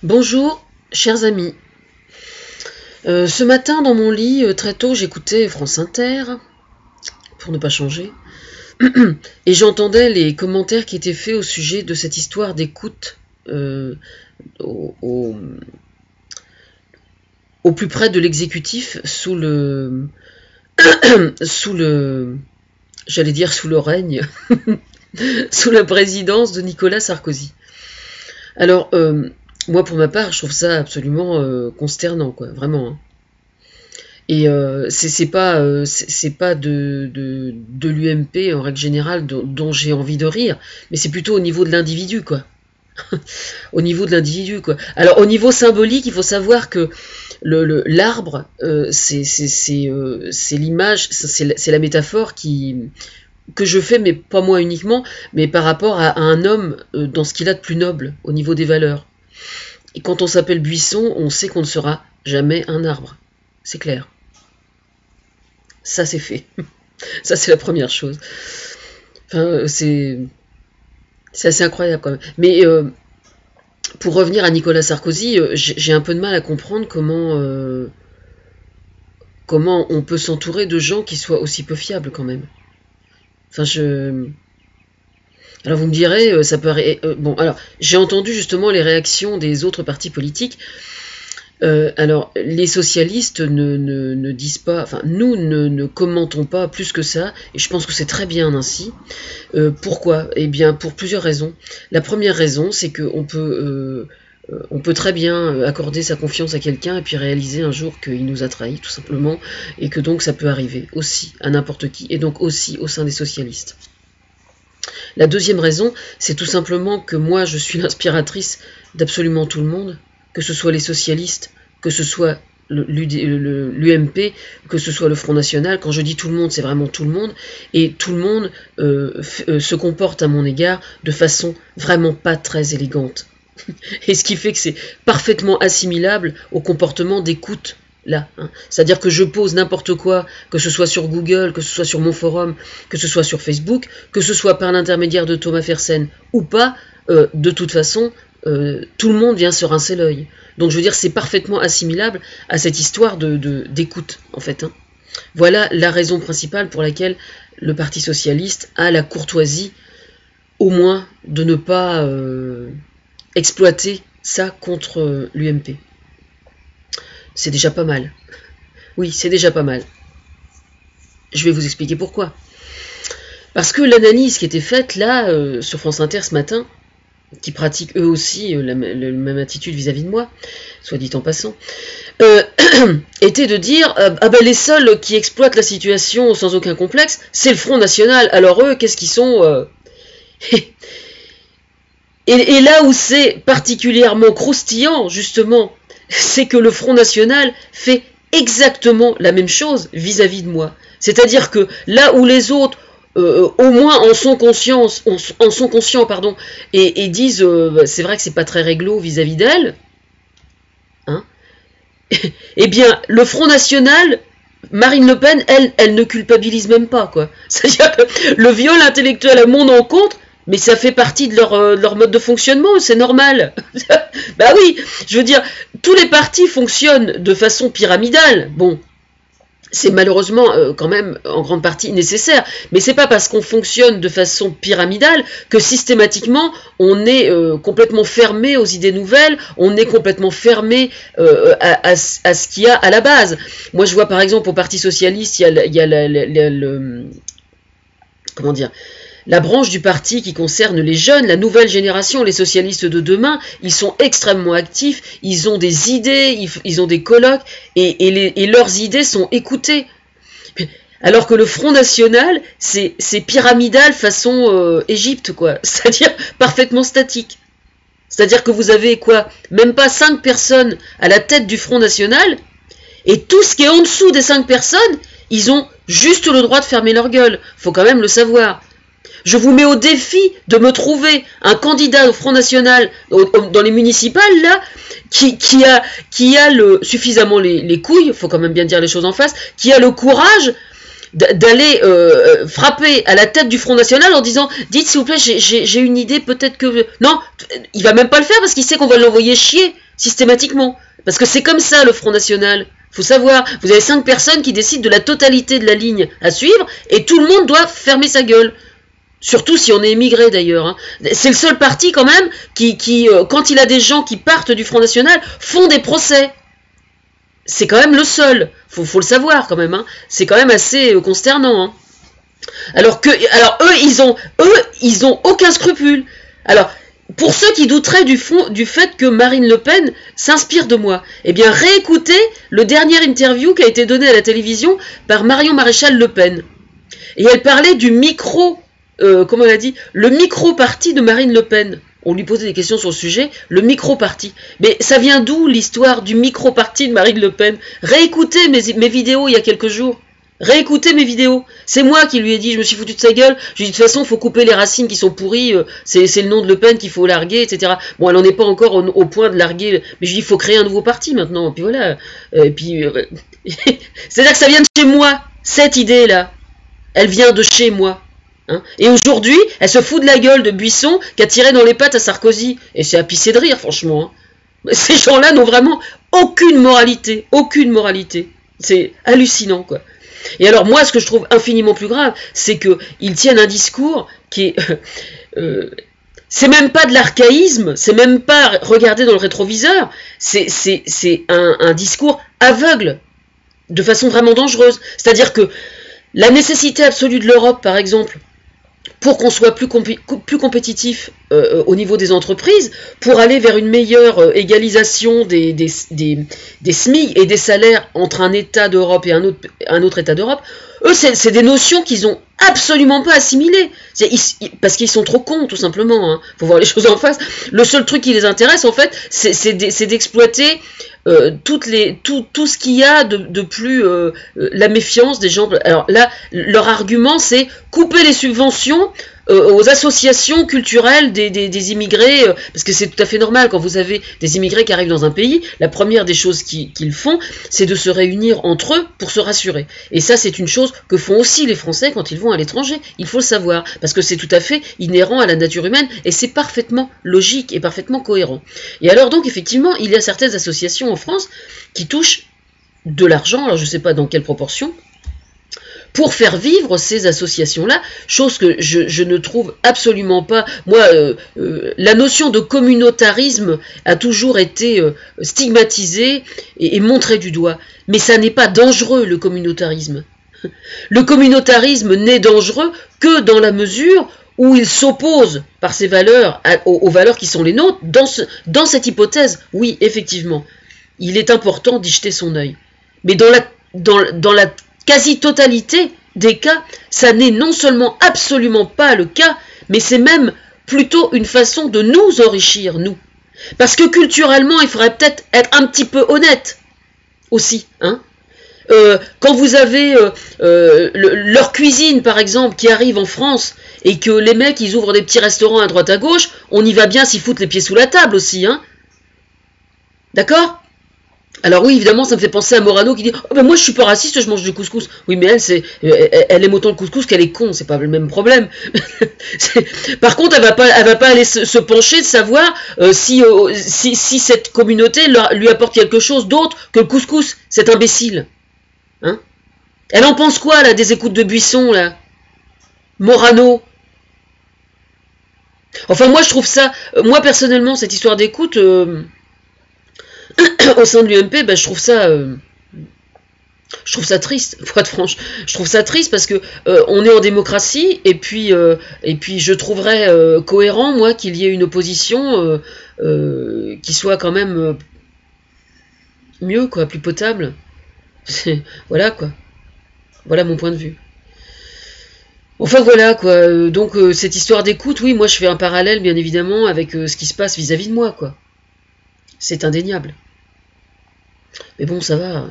Bonjour, chers amis. Ce matin, dans mon lit, très tôt, j'écoutais France Inter, pour ne pas changer, et j'entendais les commentaires qui étaient faits au sujet de cette histoire d'écoute au plus près de l'exécutif, sous le règne, sous la présidence de Nicolas Sarkozy. Alors, moi, pour ma part, je trouve ça absolument consternant, quoi, vraiment. Hein. Et c'est pas de l'UMP en règle générale dont j'ai envie de rire, mais c'est plutôt au niveau de l'individu, quoi. Au niveau de l'individu, quoi. Alors, au niveau symbolique, il faut savoir que l'arbre, c'est l'image, c'est la métaphore que je fais, mais pas moi uniquement, mais par rapport à un homme dans ce qu'il a de plus noble au niveau des valeurs. Et quand on s'appelle buisson, on sait qu'on ne sera jamais un arbre. C'est clair. Ça, c'est fait. Ça, c'est la première chose. Enfin, c'est assez incroyable quand même. Mais pour revenir à Nicolas Sarkozy, j'ai un peu de mal à comprendre comment on peut s'entourer de gens qui soient aussi peu fiables quand même. Enfin, alors vous me direz, ça peut... bon, alors, j'ai entendu justement les réactions des autres partis politiques. Alors, les socialistes ne disent pas... Enfin, nous ne commentons pas plus que ça, et je pense que c'est très bien ainsi. Pourquoi ? Eh bien, pour plusieurs raisons. La première raison, c'est qu'on peut très bien accorder sa confiance à quelqu'un et puis réaliser un jour qu'il nous a trahis, tout simplement, et que donc ça peut arriver aussi à n'importe qui, et donc aussi au sein des socialistes. La deuxième raison, c'est tout simplement que moi, je suis l'inspiratrice d'absolument tout le monde, que ce soit les socialistes, que ce soit l'UMP, que ce soit le Front National. Quand je dis tout le monde, c'est vraiment tout le monde, et tout le monde se comporte à mon égard de façon vraiment pas très élégante. Et ce qui fait que c'est parfaitement assimilable au comportement d'écoute. Là, hein. C'est-à-dire que je pose n'importe quoi, que ce soit sur Google, que ce soit sur mon forum, que ce soit sur Facebook, que ce soit par l'intermédiaire de Thomas Fersen ou pas, de toute façon, tout le monde vient se rincer l'œil. Donc je veux dire, c'est parfaitement assimilable à cette histoire d'écoute, en fait. Hein. Voilà la raison principale pour laquelle le Parti Socialiste a la courtoisie, au moins, de ne pas exploiter ça contre l'UMP. C'est déjà pas mal. Oui, c'est déjà pas mal. Je vais vous expliquer pourquoi. Parce que l'analyse qui était faite là, sur France Inter ce matin, qui pratiquent eux aussi la même attitude vis-à-vis de moi, soit dit en passant, était de dire les seuls qui exploitent la situation sans aucun complexe, c'est le Front National. Alors eux, qu'est-ce qu'ils sont et là où c'est particulièrement croustillant, justement, c'est que le Front National fait exactement la même chose vis-à-vis de moi. C'est-à-dire que là où les autres, au moins en sont conscients, et disent c'est vrai que c'est pas très réglo vis-à-vis d'elle, hein, eh bien, le Front National, Marine Le Pen, elle ne culpabilise même pas, quoi. C'est-à-dire que le viol intellectuel à mon encontre, mais ça fait partie de leur mode de fonctionnement, c'est normal. Bah oui, je veux dire, tous les partis fonctionnent de façon pyramidale. Bon, c'est malheureusement quand même en grande partie nécessaire, mais c'est pas parce qu'on fonctionne de façon pyramidale que systématiquement on est complètement fermé aux idées nouvelles, on est complètement fermé à ce qu'il y a à la base. Moi je vois par exemple au Parti Socialiste, il y a comment dire, la branche du parti qui concerne les jeunes, la nouvelle génération, les socialistes de demain, ils sont extrêmement actifs, ils ont des idées, ils ont des colloques, et leurs idées sont écoutées. Alors que le Front National, c'est pyramidal façon Égypte, quoi. C'est-à-dire parfaitement statique. C'est-à-dire que vous avez, quoi, même pas 5 personnes à la tête du Front National, et tout ce qui est en dessous des 5 personnes, ils ont juste le droit de fermer leur gueule. Faut quand même le savoir. Je vous mets au défi de me trouver un candidat au Front National dans les municipales là qui a suffisamment les couilles, il faut quand même bien dire les choses en face, qui a le courage d'aller frapper à la tête du Front National en disant dites s'il vous plaît j'ai une idée, peut-être que... Non, il va même pas le faire parce qu'il sait qu'on va l'envoyer chier. systématiquement. Parce que c'est comme ça le Front National. Faut savoir, vous avez 5 personnes qui décident de la totalité de la ligne à suivre, et tout le monde doit fermer sa gueule. Surtout si on est émigré d'ailleurs. Hein. C'est le seul parti quand même qui quand il a des gens qui partent du Front National, font des procès. C'est quand même le seul. Faut le savoir quand même. Hein. C'est quand même assez consternant. Hein. Alors eux, ils ont aucun scrupule. Alors, pour ceux qui douteraient du fait que Marine Le Pen s'inspire de moi, eh bien réécoutez le dernier interview qui a été donné à la télévision par Marion Maréchal Le Pen. Et elle parlait du comment elle a dit, le micro-parti de Marine Le Pen. On lui posait des questions sur le sujet, le micro-parti. Mais ça vient d'où l'histoire du micro-parti de Marine Le Pen? Réécoutez mes vidéos il y a quelques jours. Réécoutez mes vidéos. C'est moi qui lui ai dit, je me suis foutu de sa gueule. Je lui ai dit, de toute façon, il faut couper les racines qui sont pourries. C'est le nom de Le Pen qu'il faut larguer, etc. Bon, elle n'en est pas encore au point de larguer. Mais je lui ai dit, il faut créer un nouveau parti maintenant. Et puis voilà. C'est-à-dire que ça vient de chez moi, cette idée-là. Elle vient de chez moi. Hein. Et aujourd'hui, elle se fout de la gueule de Buisson qui a tiré dans les pattes à Sarkozy. Et c'est à pisser de rire, franchement. Hein. Ces gens-là n'ont vraiment aucune moralité. Aucune moralité. C'est hallucinant, quoi. Et alors moi, ce que je trouve infiniment plus grave, c'est qu'ils tiennent un discours qui est... c'est même pas de l'archaïsme, c'est même pas regarder dans le rétroviseur, c'est un discours aveugle, de façon vraiment dangereuse. C'est-à-dire que la nécessité absolue de l'Europe, par exemple, pour qu'on soit plus compétitif au niveau des entreprises, pour aller vers une meilleure égalisation des SMIC et des salaires entre un État d'Europe et un autre État d'Europe, eux, c'est des notions qu'ils ont absolument pas assimilées. Parce qu'ils sont trop cons, tout simplement. Hein. Faut voir les choses en face. Le seul truc qui les intéresse, en fait, c'est d'exploiter tout ce qu'il y a de plus la méfiance des gens. Alors là, leur argument, c'est couper les subventions aux associations culturelles des immigrés, parce que c'est tout à fait normal quand vous avez des immigrés qui arrivent dans un pays, la première des choses qu'ils font, c'est de se réunir entre eux pour se rassurer. Et ça, c'est une chose que font aussi les Français quand ils vont à l'étranger. Il faut le savoir, parce que c'est tout à fait inhérent à la nature humaine, et c'est parfaitement logique et parfaitement cohérent. Et alors donc, effectivement, il y a certaines associations en France qui touchent de l'argent, alors je ne sais pas dans quelle proportion, pour faire vivre ces associations-là, chose que je ne trouve absolument pas... Moi, la notion de communautarisme a toujours été stigmatisée et montrée du doigt. Mais ça n'est pas dangereux, le communautarisme. Le communautarisme n'est dangereux que dans la mesure où il s'oppose par ses valeurs aux valeurs qui sont les nôtres. Dans cette hypothèse, oui, effectivement, il est important d'y jeter son œil. Mais dans la quasi-totalité des cas, ça n'est non seulement absolument pas le cas, mais c'est même plutôt une façon de nous enrichir, nous. Parce que culturellement, il faudrait peut-être être un petit peu honnête aussi. Hein. Quand vous avez leur cuisine, par exemple, qui arrive en France, et que les mecs, ils ouvrent des petits restaurants à droite à gauche, on y va bien s'y foutre les pieds sous la table aussi. Hein. D'accord ? Alors oui, évidemment, ça me fait penser à Morano qui dit « Oh ben moi je suis pas raciste, je mange du couscous ». Oui, mais elle aime autant le couscous qu'elle est con, c'est pas le même problème. Par contre, elle va pas aller se pencher de savoir si cette communauté lui apporte quelque chose d'autre que le couscous, cet imbécile. Hein? Elle en pense quoi, là, des écoutes de Buisson, là? Morano. Enfin, moi je trouve ça, moi personnellement, cette histoire d'écoute... au sein de l'UMP, ben, je trouve ça triste, pour être franche. Je trouve ça triste parce que on est en démocratie et puis je trouverais cohérent, moi, qu'il y ait une opposition qui soit quand même mieux, quoi, plus potable. Voilà, quoi. Voilà mon point de vue. Enfin voilà, quoi. Donc cette histoire d'écoute, oui, moi je fais un parallèle, bien évidemment, avec ce qui se passe vis-à-vis de moi, quoi. C'est indéniable. Mais bon, ça va.